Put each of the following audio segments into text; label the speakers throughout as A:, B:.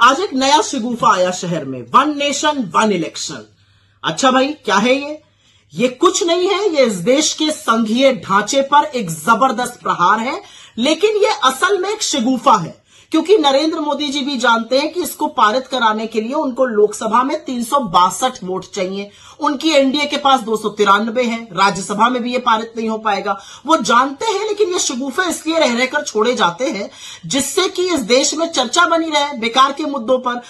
A: आज एक नया शगुफा आया शहर में, वन नेशन वन इलेक्शन। अच्छा भाई, क्या है ये कुछ नहीं है, ये इस देश के संघीय ढांचे पर एक जबरदस्त प्रहार है। लेकिन ये असल में एक शगुफा है, क्योंकि नरेंद्र मोदी जी भी जानते हैं कि इसको पारित कराने के लिए उनको लोकसभा में 362 वोट चाहिए। उनकी एनडीए के पास 293 है, राज्यसभा में भी ये पारित नहीं हो पाएगा, वो जानते हैं। लेकिन ये शगुफे इसलिए रह रहकर छोड़े जाते हैं जिससे कि इस देश में चर्चा बनी रहे बेकार के मुद्दों पर,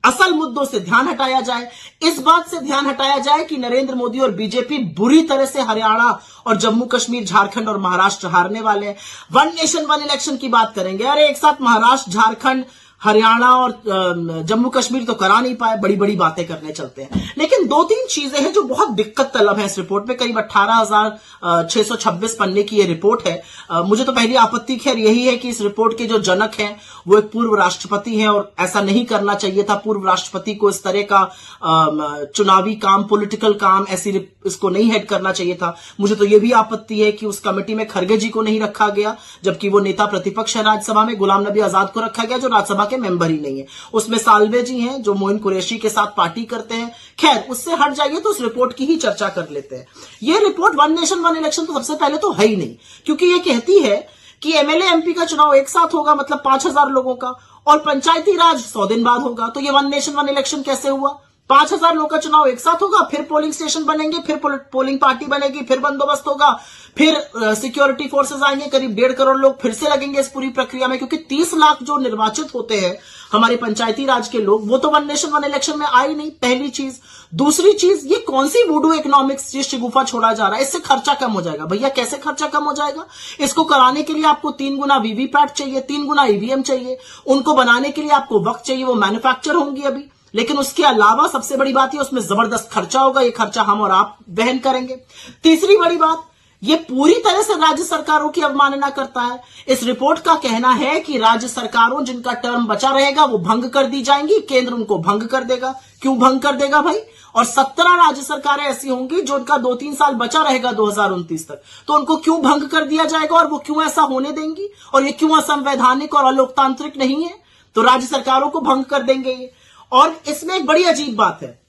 A: असल मुद्दों से ध्यान हटाया जाए। इस बात से ध्यान हटाया जाए कि नरेंद्र मोदी और बीजेपी बुरी तरह से हरियाणा और जम्मू कश्मीर, झारखंड और महाराष्ट्र हारने वाले हैं। वन नेशन वन इलेक्शन की बात करेंगे, अरे एक साथ महाराष्ट्र, झारखंड, हरियाणा और जम्मू कश्मीर तो करा नहीं पाए, बड़ी बड़ी बातें करने चलते हैं। लेकिन दो तीन चीजें हैं जो बहुत दिक्कत तलब है इस रिपोर्ट में। करीब 18,626 पन्ने की ये रिपोर्ट है। मुझे तो पहली आपत्ति खैर यही है कि इस रिपोर्ट के जो जनक हैं वो एक पूर्व राष्ट्रपति हैं, और ऐसा नहीं करना चाहिए था। पूर्व राष्ट्रपति को इस तरह का चुनावी काम, पॉलिटिकल काम ऐसी इसको नहीं हेड करना चाहिए था। मुझे तो यह भी आपत्ति है कि उस कमेटी में खरगे जी को नहीं रखा गया, जबकि वो नेता प्रतिपक्ष है राज्यसभा में। गुलाम नबी आजाद को रखा गया जो राज्यसभा के मेंबर ही नहीं है। उसमें साल्वे जी हैं जो मोइन कुरैशी के साथ पार्टी करते हैं। खैर, उससे हट जाइए तो उस रिपोर्ट की ही चर्चा कर लेते हैं। यह report one nation one election तो सबसे पहले तो है ही नहीं, क्योंकि यह कहती है कि एमएलए एमपी का चुनाव एक साथ होगा, मतलब 5,000 लोगों का, और पंचायती राज 100 दिन बाद होगा। तो ये वन नेशन वन इलेक्शन कैसे हुआ? 5,000 लोगों का चुनाव एक साथ होगा, फिर पोलिंग स्टेशन बनेंगे, फिर पोलिंग पार्टी बनेगी, फिर बंदोबस्त होगा, फिर सिक्योरिटी फोर्सेस आएंगे, करीब 1.5 करोड़ लोग फिर से लगेंगे इस पूरी प्रक्रिया में, क्योंकि 30 लाख जो निर्वाचित होते हैं हमारे पंचायती राज के लोग, वो तो वन नेशन वन इलेक्शन में आई नहीं, पहली चीज। दूसरी चीज, ये कौन सी वुडू इकोनॉमिक्स ये शगुफा छोड़ा जा रहा है? इससे खर्चा कम हो जाएगा। भैया कैसे खर्चा कम हो जाएगा? इसको कराने के लिए आपको 3 गुना वीवीपैट चाहिए, 3 गुना ईवीएम चाहिए, उनको बनाने के लिए आपको वक्त चाहिए, वो मैन्युफैक्चर होंगी अभी। लेकिन उसके अलावा सबसे बड़ी बात है उसमें जबरदस्त खर्चा होगा, ये खर्चा हम और आप वहन करेंगे। तीसरी बड़ी बात, ये पूरी तरह से राज्य सरकारों की अवमानना करता है। इस रिपोर्ट का कहना है कि राज्य सरकारों जिनका टर्म बचा रहेगा वो भंग कर दी जाएंगी, केंद्र उनको भंग कर देगा। क्यों भंग कर देगा भाई? और 17 राज्य सरकारें ऐसी होंगी जो उनका 2-3 साल बचा रहेगा 2029 तक, तो उनको क्यों भंग कर दिया जाएगा और वो क्यों ऐसा होने देंगी? और ये क्यों असंवैधानिक और अलोकतांत्रिक नहीं है? तो राज्य सरकारों को भंग कर देंगे ये। और इसमें एक बड़ी अजीब बात है,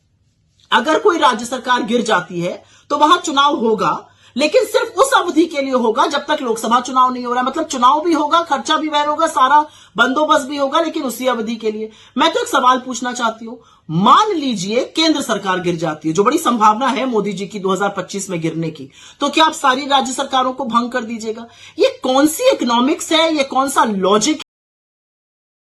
A: अगर कोई राज्य सरकार गिर जाती है तो वहां चुनाव होगा, लेकिन सिर्फ उस अवधि के लिए होगा जब तक लोकसभा चुनाव नहीं हो रहा है। मतलब चुनाव भी होगा, खर्चा भी वहन होगा, सारा बंदोबस्त भी होगा, लेकिन उसी अवधि के लिए। मैं तो एक सवाल पूछना चाहती हूं, मान लीजिए केंद्र सरकार गिर जाती है, जो बड़ी संभावना है मोदी जी की 2025 में गिरने की, तो क्या आप सारी राज्य सरकारों को भंग कर दीजिएगा? ये कौन सी इकोनॉमिक्स है? ये कौन सा लॉजिक